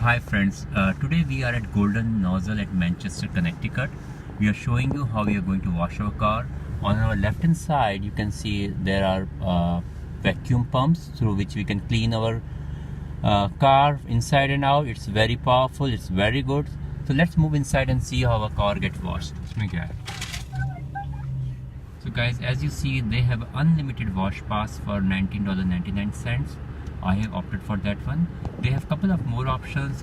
Hi friends, today we are at Golden Nozzle at Manchester, Connecticut. We are showing you how we are going to wash our car. On our left hand side you can see there are vacuum pumps through which we can clean our car inside and out. It's very powerful, it's very good. So let's move inside and see how our car gets washed. So guys, as you see, they have unlimited wash pass for $19.99. I have opted for that one. They have a couple of more options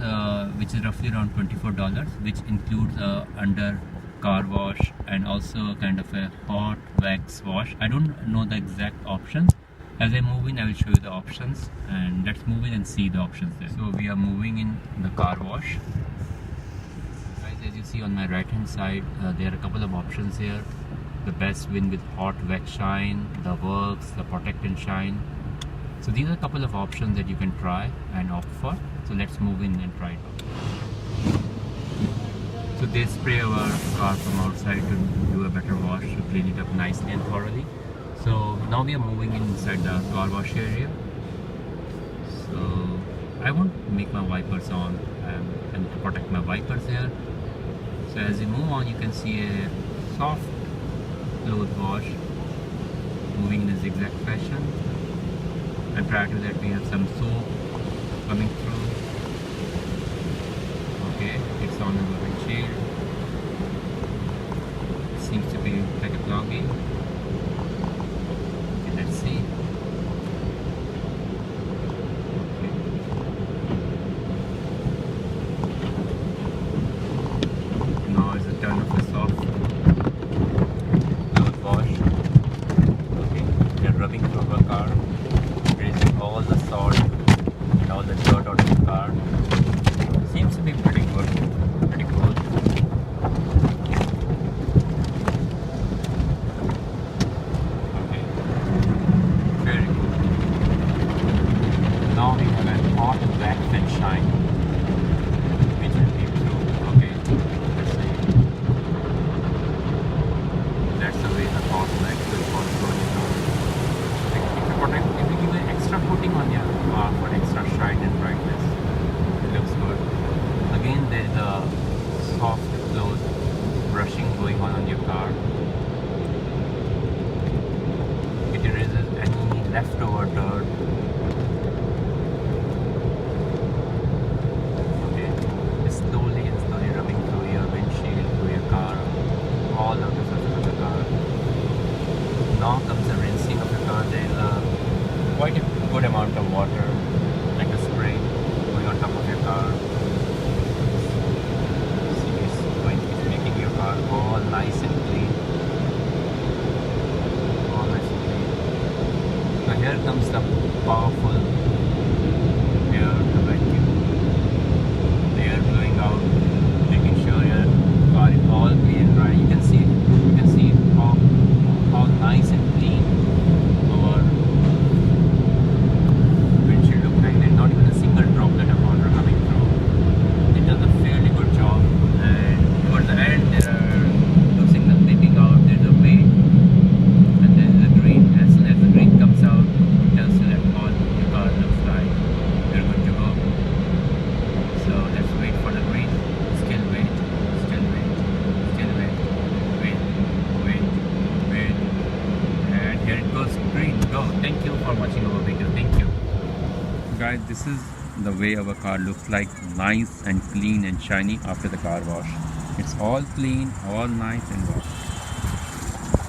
which is roughly around $24, which includes under car wash and also kind of a hot wax wash. I don't know the exact options. As I move in, I will show you the options, and let's move in and see the options there. So we are moving in the car wash. Guys, as you see on my right hand side, there are a couple of options here. The best win with hot wax shine, the works, the protect and shine. So these are a couple of options that you can try and opt for. So let's move in and try it out. So they spray our car from outside to do a better wash, to clean it up nicely and thoroughly. So now we are moving inside the car wash area. So I won't make my wipers on and to protect my wipers here. So as you move on, you can see a soft cloth wash moving in a zigzag fashion. And prior to that we have some soap coming through. Okay, it's on the windshield. It seems to be like a clogging. Okay, let's see. Okay. Now is the turn of the soft cloth wash. Okay, they're rubbing through our car, all the salt and all the dirt out of the car. Seems to be pretty good, pretty cool. Okay, very good. Now we have a hot wax and shine, which will peep through. Okay, let's see. That's the way the hot wax will fall through. If you give an extra coating on your car for extra shine and brightness, it looks good. Again, there is a soft cloth brushing going on your car. It erases any leftover dirt. Okay, it's slowly and slowly rubbing through your windshield, through your car, all of the surface of the car. Now comes the rinsing of the car. There is quite a good amount of water, like a spray, going on top of your car. See, it's making your car all nice and clean. All nice and clean. Now here comes the powerful air, the vacuum. The air blowing out, making sure your car is all clean and dry. You can see how nice and clean our windshield looks like. There's not even a single droplet of water coming through. It does a fairly good job. And towards the end, there are two signals beeping out. There's a wait and there's a green. As soon as the green comes out, it tells you that all your car looks like you're good to go. So let's wait for the green. Still wait. Still wait. Still wait. Wait. Wait. Wait. And here it goes, green, go. Thank you for watching our video. Thank you. Guys, this is the way our car looks like, nice and clean and shiny after the car wash. It's all clean, all nice and washed.